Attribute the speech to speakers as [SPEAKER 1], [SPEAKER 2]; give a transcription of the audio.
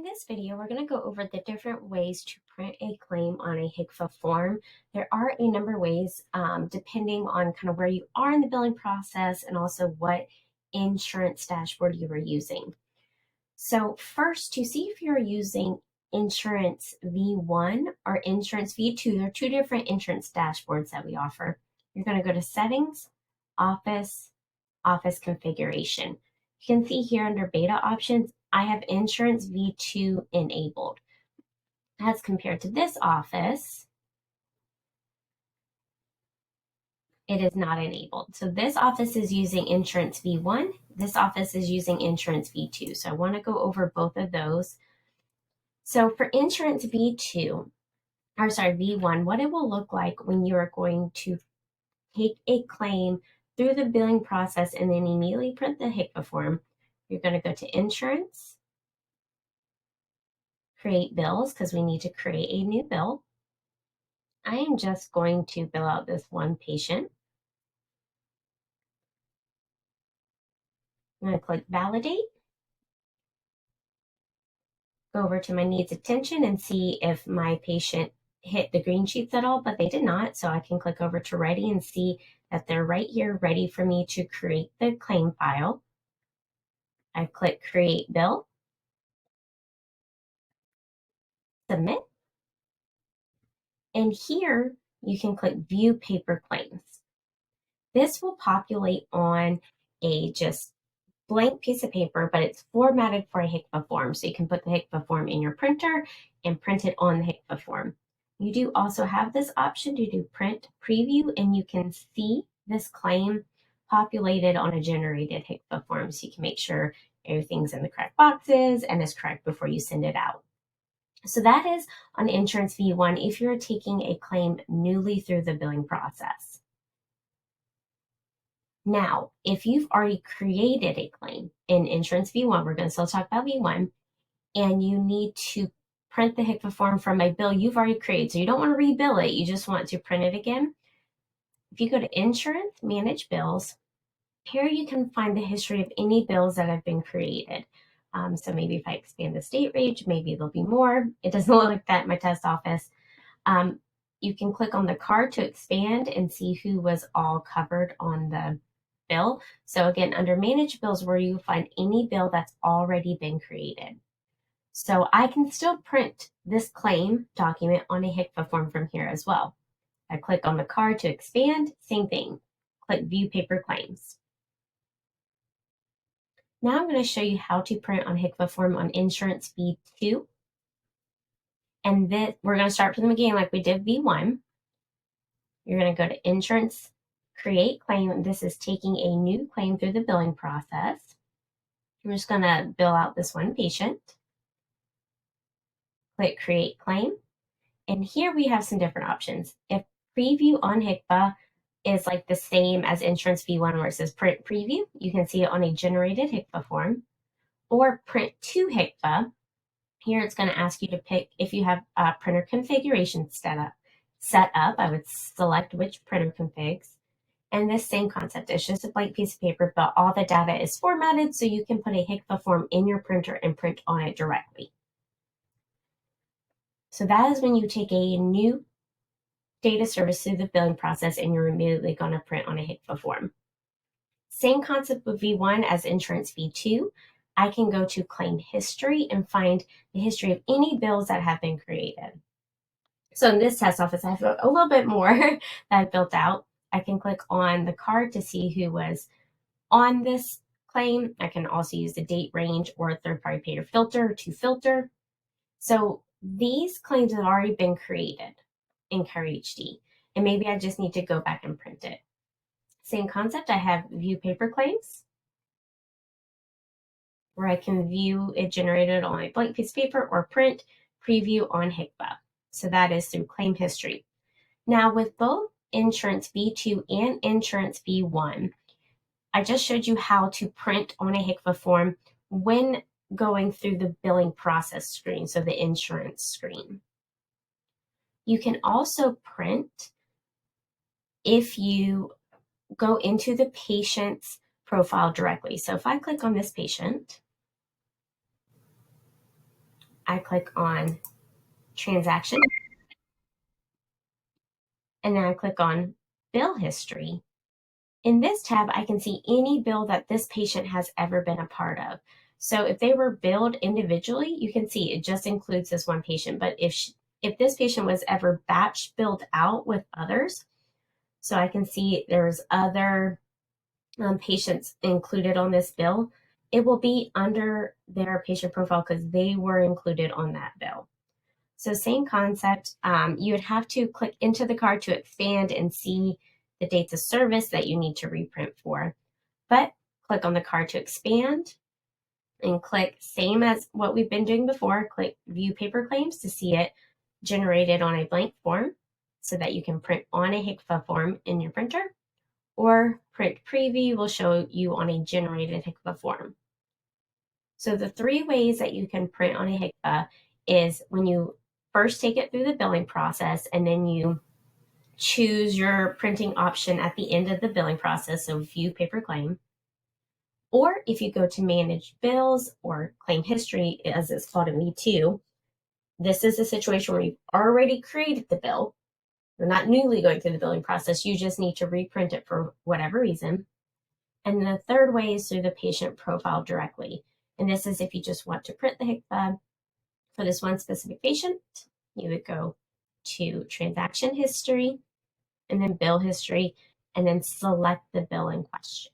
[SPEAKER 1] this video, we're going to go over the different ways to print a claim on a HCFA form. There are a number of ways depending on kind of where you are in the billing process and also what insurance dashboard you are using. So first, to see if you're using Insurance V1 or Insurance V2, there are two different insurance dashboards that we offer. You're going to go to Settings, Office Configuration. You can see here under Beta Options, I have Insurance V2 enabled. As compared to this office, it is not enabled. So this office is using Insurance V1. This office is using Insurance V2. So I want to go over both of those. So for Insurance V1, what it will look like when you are going to take a claim through the billing process and then immediately print the HCFA form. You're going to go to Insurance, Create Bills, because we need to create a new bill. I am just going to bill out this one patient. I'm going to click Validate. Go over to my Needs Attention and see if my patient hit the green sheets at all, but they did not. So I can click over to Ready and see that they're right here, ready for me to create the claim file. I click Create Bill, Submit, and here you can click View Paper Claims. This will populate on a just blank piece of paper, but it's formatted for a HCFA form. So you can put the HCFA form in your printer and print it on the HCFA form. You do also have this option to do Print Preview, and you can see this claim populated on a generated HCFA form. So you can make sure everything's in the correct boxes and is correct before you send it out. So that is on Insurance V1 if you're taking a claim newly through the billing process. Now, if you've already created a claim in Insurance V1, we're going to still talk about V1, and you need to print the HCFA form from a bill you've already created. So you don't want to rebill it, you just want to print it again. If you go to Insurance, Manage Bills, here you can find the history of any bills that have been created. So maybe if I expand the state range, maybe there'll be more. It doesn't look like that in my test office. You can click on the card to expand and see who was all covered on the bill. So again, under Manage Bills, where you find any bill that's already been created. So I can still print this claim document on a HCFA form from here as well. I click on the card to expand, same thing. Click View Paper Claims. Now I'm going to show you how to print on HCFA form on Insurance V2. And then we're going to start from the beginning like we did V1. You're going to go to Insurance, Create Claim. This is taking a new claim through the billing process. I'm just going to bill out this one patient. Click Create Claim. And here we have some different options. If Preview on HCFA is like the same as Insurance V1 where it says Print Preview, you can see it on a generated HCFA form. Or Print to HCFA. Here it's going to ask you to pick if you have a printer configuration set up. I would select which printer configs. And this same concept, it's just a blank piece of paper, but all the data is formatted so you can put a HCFA form in your printer and print on it directly. So that is when you take a new data service through the billing process and you're immediately going to print on a HCFA form. Same concept with V1 as Insurance V2. I can go to Claim History and find the history of any bills that have been created. So in this test office, I have a little bit more that I built out. I can click on the card to see who was on this claim. I can also use the date range or a third-party payer filter to filter. So these claims have already been created in CareHD, and maybe I just need to go back and print it. Same concept, I have View Paper Claims, where I can view it generated on a blank piece of paper or print preview on HCFA. So that is through Claim History. Now with both Insurance V2 and Insurance V1, I just showed you how to print on a HCFA form when going through the billing process screen, so the insurance screen. You can also print if you go into the patient's profile directly. So if I click on this patient, I click on transaction, and then I click on bill history. In this tab, I can see any bill that this patient has ever been a part of. So if they were billed individually, you can see it just includes this one patient. But if this patient was ever batch billed out with others, so I can see there's other patients included on this bill, it will be under their patient profile because they were included on that bill. So same concept, you would have to click into the card to expand and see the dates of service that you need to reprint for. But click on the card to expand and click same as what we've been doing before, click view paper claims to see it generated on a blank form so that you can print on a HCFA form in your printer, or print preview will show you on a generated HCFA form. So the 3 ways that you can print on a HCFA is when you first take it through the billing process and then you choose your printing option at the end of the billing process, so view paper claim. Or if you go to manage bills or claim history, as it's called in V2, this is a situation where you've already created the bill. You're not newly going through the billing process. You just need to reprint it for whatever reason. And the third way is through the patient profile directly. And this is if you just want to print the HCFA for this one specific patient, you would go to transaction history and then bill history and then select the bill in question.